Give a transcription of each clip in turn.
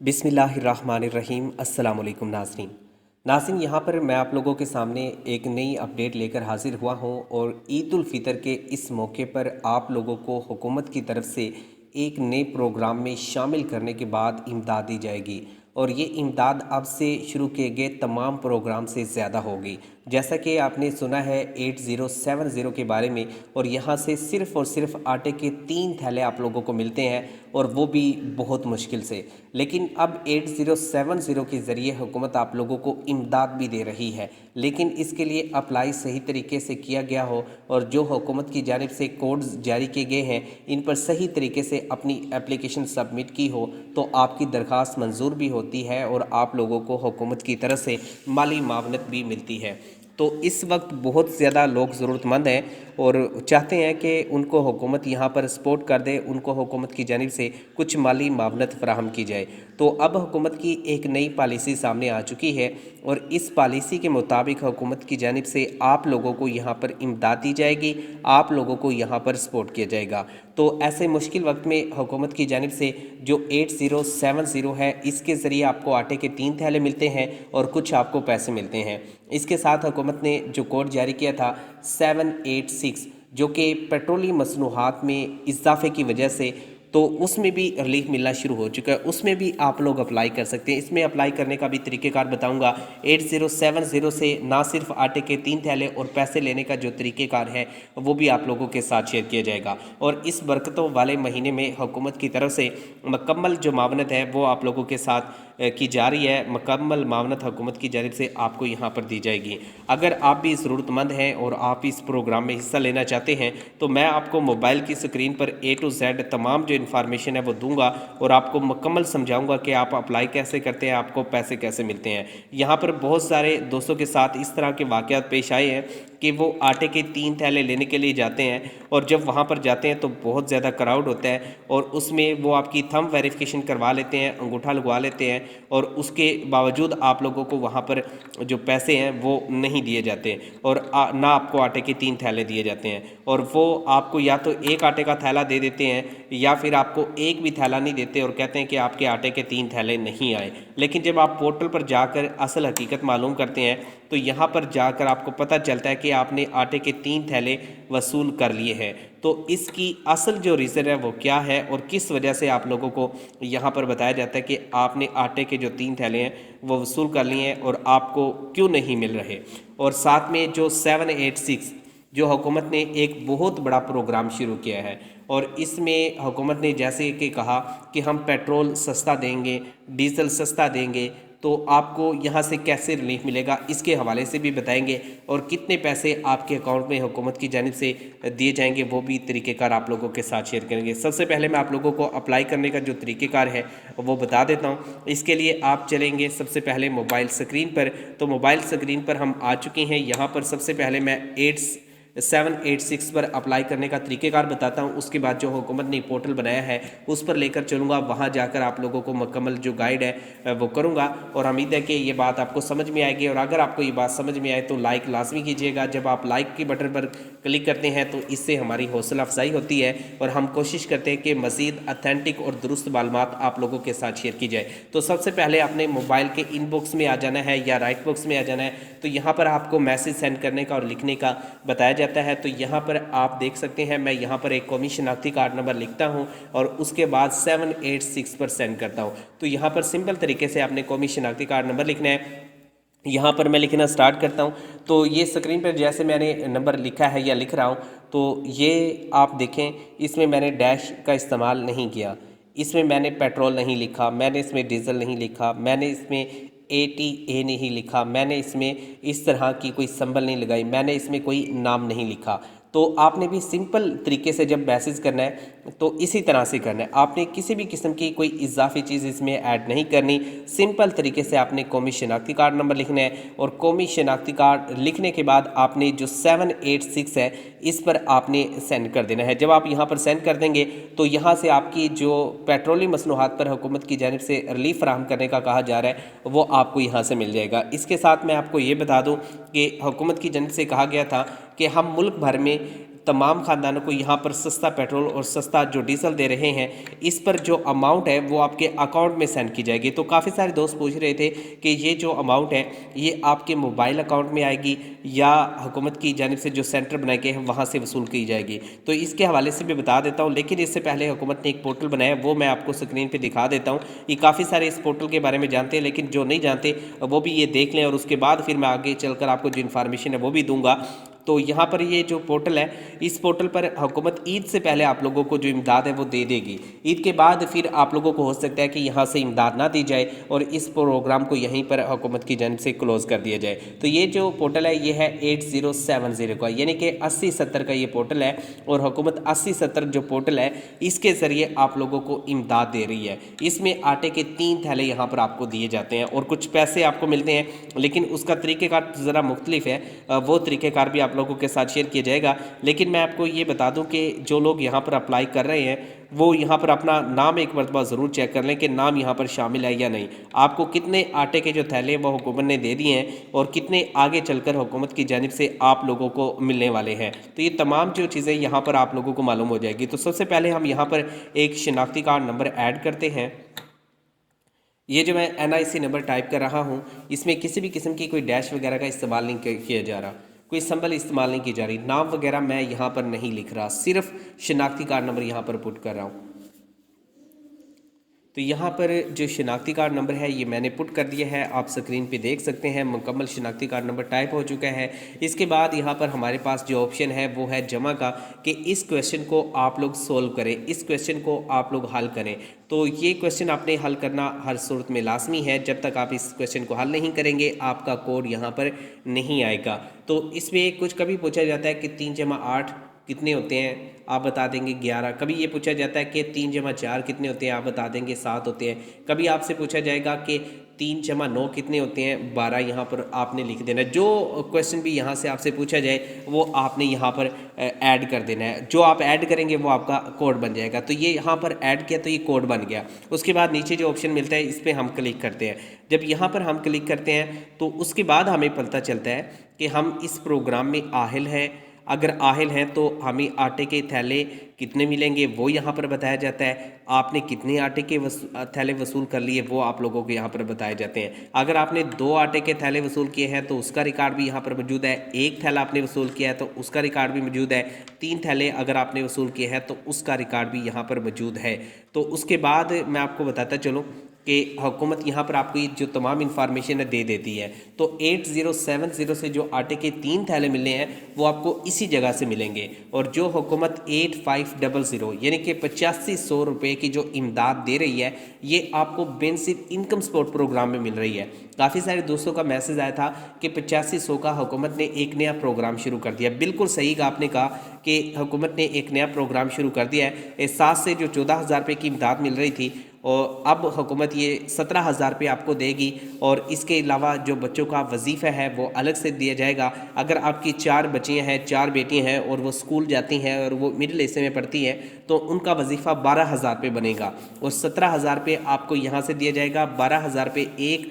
बिस्मिल्लाहिर्रहमानिर्रहीम। अस्सलाम वालेकुम नाज़रीन, यहाँ पर मैं आप लोगों के सामने एक नई अपडेट लेकर हाज़िर हुआ हूँ और ईद उल फ़ितर के इस मौके पर आप लोगों को हुकूमत की तरफ से एक नए प्रोग्राम में शामिल करने के बाद इमदाद दी जाएगी और ये इमदाद अब से शुरू किए गए तमाम प्रोग्राम से ज़्यादा होगी। जैसा कि आपने सुना है 8070 के बारे में, और यहाँ से सिर्फ़ और सिर्फ आटे के 3 थैले आप लोगों को मिलते हैं और वो भी बहुत मुश्किल से। लेकिन अब 8070 के ज़रिए हुकूमत आप लोगों को इमदाद भी दे रही है, लेकिन इसके लिए अप्लाई सही तरीके से किया गया हो और जो हुकूमत की जानिब से कोड्स जारी किए गए हैं इन पर सही तरीके से अपनी एप्लीकेशन सबमिट की हो तो आपकी दरख्वास्त मंजूर भी होती है और आप लोगों को हुकूमत की तरफ से माली मावनत भी मिलती है। तो इस वक्त बहुत ज़्यादा लोग ज़रूरतमंद हैं और चाहते हैं कि उनको हुकूमत यहाँ पर सपोर्ट कर दे, उनको हुकूमत की जानिब से कुछ माली मावनत फ़राहम की जाए। तो अब हुकूमत की एक नई पॉलिसी सामने आ चुकी है और इस पॉलिसी के मुताबिक हुकूमत की जानिब से आप लोगों को यहाँ पर इमदाद दी जाएगी, आप लोगों को यहाँ पर सपोर्ट किया जाएगा। तो ऐसे मुश्किल वक्त में हुकूमत की जानिब से जो 8070 है इसके ज़रिए आपको आटे के 3 थैले मिलते हैं और कुछ आपको पैसे मिलते हैं। इसके साथ हुकूमत ने जो कोड जारी किया था 786, जो कि पेट्रोलियम मसनूआत में इजाफे की वजह से, तो उसमें भी रिलीफ मिलना शुरू हो चुका है, उसमें भी आप लोग अप्लाई कर सकते हैं। इसमें अप्लाई करने का भी तरीक़ेकार बताऊंगा। 8070 से ना सिर्फ आटे के 3 थैले और पैसे लेने का जो तरीक़ेकार है वो भी आप लोगों के साथ शेयर किया जाएगा। और इस बरकतों वाले महीने में हुकूमत की तरफ से मुकम्मल जो मावनत है वो आप लोगों के साथ की जा रही है। मुकम्मल मावनत हुकूमत की जानिब से आपको यहाँ पर दी जाएगी। अगर आप भी ज़रूरतमंद हैं और आप इस प्रोग्राम में हिस्सा लेना चाहते हैं तो मैं आपको मोबाइल की स्क्रीन पर A to Z तमाम जो इन्फॉर्मेशन है वो दूंगा और आपको मुकम्मल समझाऊंगा कि आप अप्लाई कैसे करते हैं, आपको पैसे कैसे मिलते हैं। यहाँ पर बहुत सारे दोस्तों के साथ इस तरह के वाक़यात पेश आए हैं कि वो आटे के 3 थैले लेने के लिए जाते हैं और जब वहाँ पर जाते हैं तो बहुत ज़्यादा क्राउड होता है और उसमें वो आपकी थंब वेरिफिकेशन करवा लेते हैं, अंगूठा लगवा लेते हैं और उसके बावजूद आप लोगों को वहाँ पर जो पैसे हैं वो नहीं दिए जाते और ना आपको आटे के 3 थैले दिए जाते हैं। और वो आपको या तो एक आटे का थैला दे देते हैं या फिर आपको एक भी थैला नहीं देते और कहते हैं कि आपके आटे के 3 थैले नहीं आए। लेकिन जब आप पोर्टल पर जाकर असल हकीकत मालूम करते हैं तो यहाँ पर जाकर आपको पता चलता है कि आपने आटे के 3 थैले वसूल कर लिए हैं। तो इसकी असल जो रीज़न है वो क्या है और किस वजह से आप लोगों को यहाँ पर बताया जाता है कि आपने आटे के जो 3 थैले हैं वो वसूल कर लिए हैं और आपको क्यों नहीं मिल रहे। और साथ में जो 786 जो हुकूमत ने एक बहुत बड़ा प्रोग्राम शुरू किया है और इसमें हुकूमत ने जैसे कि कहा कि हम पेट्रोल सस्ता देंगे, डीज़ल सस्ता देंगे, तो आपको यहाँ से कैसे रिलीफ मिलेगा इसके हवाले से भी बताएंगे और कितने पैसे आपके अकाउंट में हुकूमत की जानिब से दिए जाएंगे वो भी तरीक़ेकार आप लोगों के साथ शेयर करेंगे। सबसे पहले मैं आप लोगों को अप्लाई करने का जो तरीक़ेकार है वो बता देता हूँ। इसके लिए आप चलेंगे सबसे पहले मोबाइल स्क्रीन पर, तो मोबाइल स्क्रीन पर हम आ चुके हैं। यहाँ पर सबसे पहले मैं 786 पर अप्लाई करने का तरीक़ेकार बताता हूँ, उसके बाद जो हुकूमत ने पोर्टल बनाया है उस पर लेकर चलूँगा, वहाँ जाकर आप लोगों को मुकम्मल जो गाइड है वो करूँगा और उम्मीद है कि ये बात आपको समझ में आएगी। और अगर आपको ये बात समझ में आए तो लाइक लाजमी कीजिएगा। जब आप लाइक के बटन पर क्लिक करते हैं तो इससे हमारी हौसला अफजाई होती है और हम कोशिश करते हैं कि मज़ीद अथेंटिक और दुरुस्त मालूमात आप लोगों के साथ शेयर की जाए। तो सबसे पहले आपने मोबाइल के इनबॉक्स में आ जाना है या राइट बॉक्स में आ जाना है, तो यहाँ पर आपको मैसेज सेंड करने का और लिखने का बताया जाता है। तो यहाँ पर आप देख सकते हैं मैं यहाँ पर एक कौमी शनाख्ती कार्ड नंबर लिखता हूँ और उसके बाद 786 पर सेंड करता हूँ। तो यहाँ पर सिंपल तरीके से आपने कौमी शनाख्ती कार्ड नंबर लिखना है। यहाँ पर मैं लिखना स्टार्ट करता हूँ तो ये स्क्रीन पर जैसे मैंने नंबर लिखा है या लिख रहा हूँ तो ये आप देखें, इसमें मैंने डैश का इस्तेमाल नहीं किया, इसमें मैंने पेट्रोल नहीं लिखा, मैंने इसमें डीज़ल नहीं लिखा, मैंने इसमें ATA नहीं लिखा, मैंने इसमें इस तरह की कोई संबल नहीं लगाई, मैंने इसमें कोई नाम नहीं लिखा। तो आपने भी सिंपल तरीके से जब मैसेज करना है तो इसी तरह से करना है। आपने किसी भी किस्म की कोई इजाफी चीज़ इसमें ऐड नहीं करनी। सिंपल तरीके से आपने कौमी शनाख्ती कार्ड नंबर लिखना है और कौमी शनाख्ती कार्ड लिखने के बाद आपने जो 786 है इस पर आपने सेंड कर देना है। जब आप यहाँ पर सेंड कर देंगे तो यहाँ से आपकी जो पेट्रोलियम मसनूआत पर हुकूमत की जानिब से रिलीफ फराहम करने का कहा जा रहा है वो आपको यहाँ से मिल जाएगा। इसके साथ मैं आपको ये बता दूँ कि हुकूमत की जानिब से कहा गया था कि हम मुल्क भर में तमाम ख़ानदानों को यहाँ पर सस्ता पेट्रोल और सस्ता जो डीजल दे रहे हैं, इस पर जो अमाउंट है वो आपके अकाउंट में सेंड की जाएगी। तो काफ़ी सारे दोस्त पूछ रहे थे कि ये जो अमाउंट है ये आपके मोबाइल अकाउंट में आएगी या हुकूमत की जानिब से जो सेंटर बनाए गए हैं वहाँ से वसूल की जाएगी। तो इसके हवाले से भी बता देता हूँ, लेकिन इससे पहले हुकूमत ने एक पोर्टल बनाया, वो मैं आपको स्क्रीन पर दिखा देता हूँ। ये काफ़ी सारे इस पोर्टल के बारे में जानते हैं, लेकिन जो नहीं जानते वो भी ये देख लें और उसके बाद फिर मैं आगे चलकर आपको जो इन्फॉर्मेशन है वो भी दूंगा। तो यहाँ पर ये जो पोर्टल है, इस पोर्टल पर हुकूमत ईद से पहले आप लोगों को जो इमदाद है वो दे देगी। ईद के बाद फिर आप लोगों को हो सकता है कि यहाँ से इमदाद ना दी जाए और इस प्रोग्राम को यहीं पर हुकूमत की जानिब से क्लोज़ कर दिया जाए। तो ये जो पोर्टल है ये है 8070 का, यानी कि 8070 का ये पोर्टल है और हुकूमत 8070 जो पोर्टल है इसके ज़रिए आप लोगों को इमदाद दे रही है। इसमें आटे के 3 थैले यहाँ पर आपको दिए जाते हैं और कुछ पैसे आपको मिलते हैं, लेकिन उसका तरीक़ेकार ज़रा मुख्तलिफ है, वो तरीक़ेकार भी लोगों के साथ शेयर किया जाएगा। लेकिन मैं आपको ये बता दूं कि जो लोग यहाँ पर अप्लाई कर रहे हैं वो यहाँ पर अपना नाम एक मरतबा ज़रूर चेक कर लें कि नाम यहाँ पर शामिल है या नहीं। आपको कितने आटे के जो थैले वो हुकूमत ने दे दिए हैं और कितने आगे चलकर हुकूमत की जानिब से आप लोगों को मिलने वाले हैं, तो ये तमाम जो चीज़ें यहाँ पर आप लोगों को मालूम हो जाएगी। तो सबसे पहले हम यहाँ पर एक शनाख्ती कार्ड नंबर ऐड करते हैं। ये जो मैं NIC नंबर टाइप कर रहा हूँ इसमें किसी भी किस्म की कोई डैश वगैरह का इस्तेमाल नहीं किया जा रहा, कोई संबल इस्तेमाल नहीं की जा रही, नाम वगैरह मैं यहाँ पर नहीं लिख रहा, सिर्फ शनाख्ती कार्ड नंबर यहाँ पर पुट कर रहा हूँ। तो यहाँ पर जो शनाख्ती कार्ड नंबर है ये मैंने पुट कर दिया है, आप स्क्रीन पे देख सकते हैं मुकम्मल शनाख्ती कार्ड नंबर टाइप हो चुका है। इसके बाद यहाँ पर हमारे पास जो ऑप्शन है वो है जमा का, कि इस क्वेश्चन को आप लोग सोल्व करें, इस क्वेश्चन को आप लोग हल करें। तो ये क्वेश्चन आपने हल करना हर सूरत में लाजमी है, जब तक आप इस क्वेश्चन को हल नहीं करेंगे आपका कोड यहाँ पर नहीं आएगा। तो इसमें कुछ कभी पूछा जाता है कि 3 जमा 8 कितने होते हैं, आप बता देंगे 11। कभी ये पूछा जाता है कि 3 जमा 4 कितने होते हैं, आप बता देंगे 7 होते हैं। कभी आपसे पूछा जाएगा कि 3 जमा 9 कितने होते हैं, 12 यहाँ पर आपने लिख देना है। जो क्वेश्चन भी यहाँ से आपसे पूछा जाए वो आपने यहाँ पर ऐड कर देना है, जो आप ऐड करेंगे वो आपका कोड बन जाएगा। तो ये यहाँ पर ऐड किया तो ये कोड बन गया। उसके बाद नीचे जो ऑप्शन मिलता है इस पर हम क्लिक करते हैं। जब यहाँ पर हम क्लिक करते हैं तो उसके बाद हमें पता चलता है कि हम इस प्रोग्राम में आहिल हैं। अगर आहिल हैं तो हमें आटे के थैले कितने मिलेंगे वो यहाँ पर बताया जाता है। आपने कितने आटे के थैले वसूल कर लिए वो आप लोगों को यहाँ पर बताए जाते हैं। अगर आपने 2 आटे के थैले वसूल किए हैं तो उसका रिकॉर्ड भी यहाँ पर मौजूद है। 1 थैला आपने वसूल किया है तो उसका रिकॉर्ड भी मौजूद है। 3 थैले अगर आपने वसूल किए हैं तो उसका रिकॉर्ड भी यहाँ पर मौजूद है। तो उसके बाद मैं आपको बताता चलूँ कि हुकूमत यहाँ पर आपको ये जो तमाम इन्फॉर्मेशन है दे देती है। तो 8070 से जो आटे के 3 थैले मिलने हैं वो आपको इसी जगह से मिलेंगे, और जो हुकूमत 8500 यानी कि 8500 रुपये की जो इमदाद दे रही है ये आपको बेसिक इनकम सपोर्ट प्रोग्राम में मिल रही है। काफ़ी सारे दोस्तों का मैसेज आया था कि 8500 का हुकूमत ने एक नया प्रोग्राम शुरू कर दिया। बिल्कुल सही का आपने कहा कि हुकूमत ने एक नया प्रोग्राम शुरू कर दिया है। 7 से जो 14,000 रुपये की इमदाद मिल रही थी और अब हुकूमत ये 17,000 रुपये आपको देगी, और इसके अलावा जो बच्चों का वजीफ़ा है वो अलग से दिया जाएगा। अगर आपकी 4 बच्चियाँ हैं, 4 बेटियाँ हैं और वो स्कूल जाती हैं और वो मिडिल हिस्से में पढ़ती हैं तो उनका वजीफ़ा 12,000 रुपये बनेगा, और 17,000 रुपये आपको यहाँ से दिया जाएगा। 12,000 रुपये एक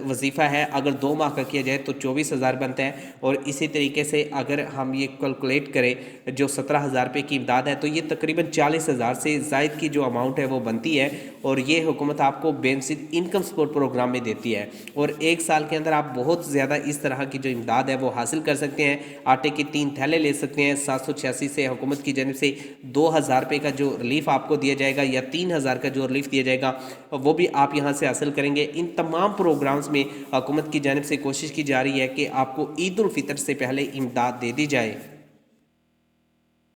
वजीफ़ा है, अगर 2 माह का किया जाए तो 24,000 बनता है। और इसी तरीके से अगर हम ये कैलकुलेट करें जो 17,000 रुपये की इमदाद है तो ये तकरीबन 40,000 से ज़ायद की जो अमाउंट है वो बनती है, और ये हुकूमत आपको बेसिक इनकम सपोर्ट प्रोग्राम में देती है। और 1 साल के अंदर आप बहुत ज़्यादा इस तरह की जो इमदाद है वो हासिल कर सकते हैं। आटे के 3 थैले ले सकते हैं। 786 से हुकूमत की जानिब से 2,000 रुपये का जो रिलीफ आपको दिया जाएगा या 3,000 का जो रिलीफ दिया जाएगा वो भी आप यहाँ से हासिल करेंगे। इन तमाम प्रोग्राम्स में हुकूमत की जानिब से कोशिश की जा रही है कि आपको ईद उल फितर से पहले इमदाद दे दी जाए।